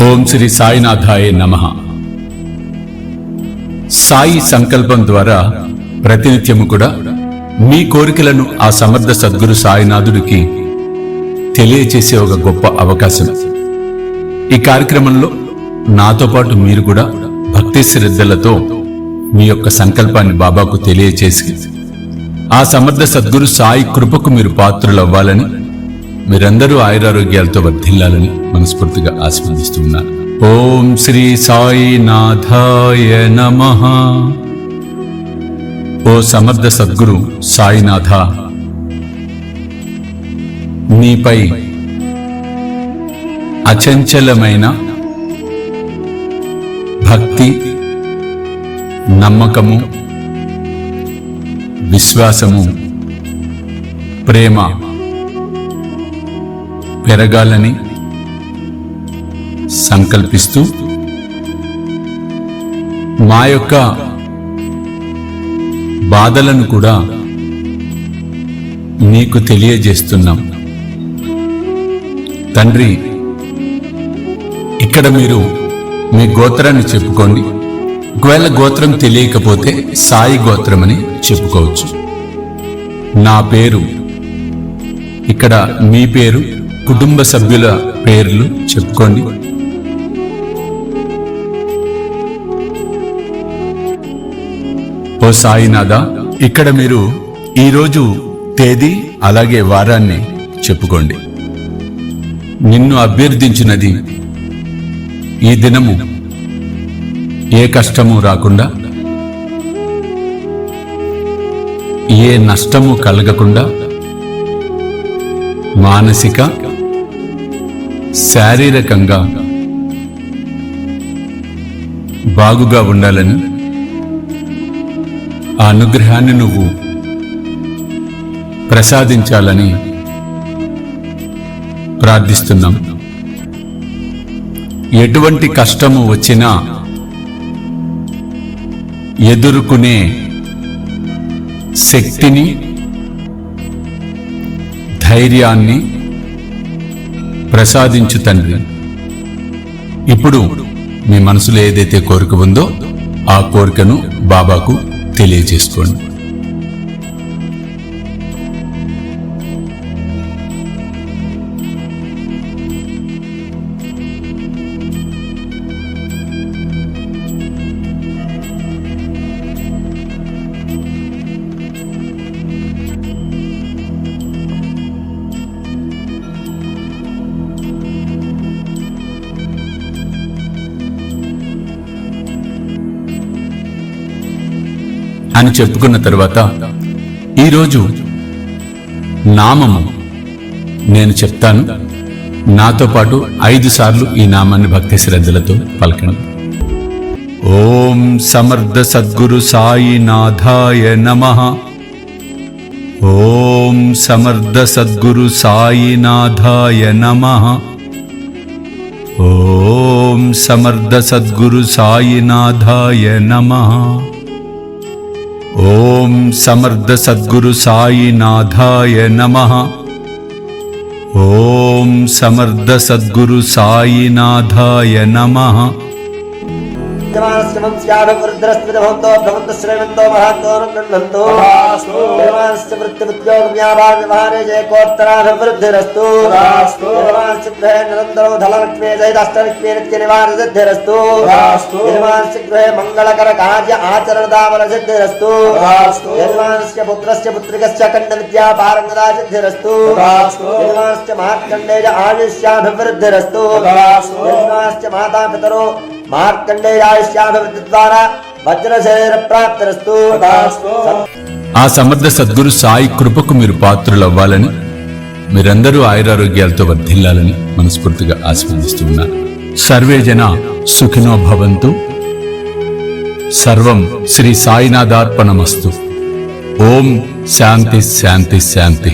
ఓం శ్రీ సాయినాథాయ నమః. సాయి సంకల్పం ద్వారా ప్రతినిత్యము కూడా మీ కోరికలను ఆ సమర్థ సద్గురు సాయినాథుడికి తెలియచేసే ఒక గొప్ప అవకాశం. ఈ కార్యక్రమంలో నాతో పాటు మీరు కూడా భక్తి శ్రద్ధలతో మీ యొక్క సంకల్పాన్ని బాబాకు తెలియచేసి ఆ సమర్థ సద్గురు సాయి కృపకు మీరు పాత్రులవ్వాలని, మీరందరూ ఆయురారోగ్యాలతో వర్ధిల్లాలని మనస్ఫూర్తిగా ఆశీర్వదిస్తున్నాను. ఓం శ్రీ సాయినాథాయ నమః. ఓ సమర్థ సద్గురు సాయినాథ, నీపై అచంచలమైన భక్తి, నమ్మకము, విశ్వాసము, ప్రేమ పెరగాలని సంకల్పిస్తూ మా యొక్క బాధలను కూడా నీకు తెలియజేస్తున్నాం. తండ్రి, ఇక్కడ మీరు మీ గోత్రాన్ని చెప్పుకోండి. ఒకవేళ గోత్రం తెలియకపోతే సాయి గోత్రం అని చెప్పుకోవచ్చు. నా పేరు, ఇక్కడ మీ పేరు, కుటుంబ సభ్యుల పేర్లు చెప్పుకోండి. ఓ సాయినాథ, ఇక్కడ మీరు ఈరోజు తేదీ అలాగే వారాన్ని చెప్పుకోండి. నిన్ను అభ్యర్థించినది ఈ దినము ఏ కష్టము రాకుండా, ఏ నష్టము కలగకుండా మానసిక శారీరకంగా బాగుగా ఉండాలని, ఆ అనుగ్రహాన్ని నువ్వు ప్రసాదించాలని ప్రార్థిస్తున్నాం. ఎటువంటి కష్టము వచ్చినా ఎదుర్కొనే శక్తిని, ధైర్యాన్ని ప్రసాదించు తండ్రి. ఇప్పుడు మీ మనసులో ఏదైతే కోరిక ఉందో ఆ కోరికను బాబాకు తెలియజేసుకోండి. అని చెప్పుకున్న తరువాత ఈరోజు నామము నేను చెప్తాను. నాతో పాటు 5 సార్లు ఈ నామాన్ని భక్తి శ్రద్ధలతో పలకండి. ఓం సమర్థ సద్గురు సాయినాథాయ నమః. ఓం సమర్థ సద్గురు సాయినాథాయ నమః. ఓం సమర్థ సద్గురు సాయినాథాయ నమః. ఓం సమర్థ సద్గురు సాయినాథాయ నమః. ఓం సమర్థ సద్గురు సాయినాథాయ నమః. మంగళకర కార్య ఆచరణదావల సిద్ధిరస్తు. పుత్రస్య పుత్రికస్య ఖండ విద్యా పారంగదా సిద్ధిరస్తు. మార్కండేయ ఆయుష్యాభివృద్ధిరస్తు. మాతా పితరో మార్కండేయాయుష్యాభివృద్ధి ద్వారా వజ్రశరీర ప్రాప్తిరస్తు. ఆ సమర్థ సద్గురు సాయి కృపకు మీరు పాత్రులవ్వాలని, మీరందరూ ఆయురారోగ్యాలతో వర్ధిల్లాలని మనస్ఫూర్తిగా ఆశీర్వదిస్తున్నాను. సర్వే జన సుఖినో భవంతు. సర్వం శ్రీ సాయినాథార్పణమస్తు. ఓం శాంతి శాంతి శాంతి.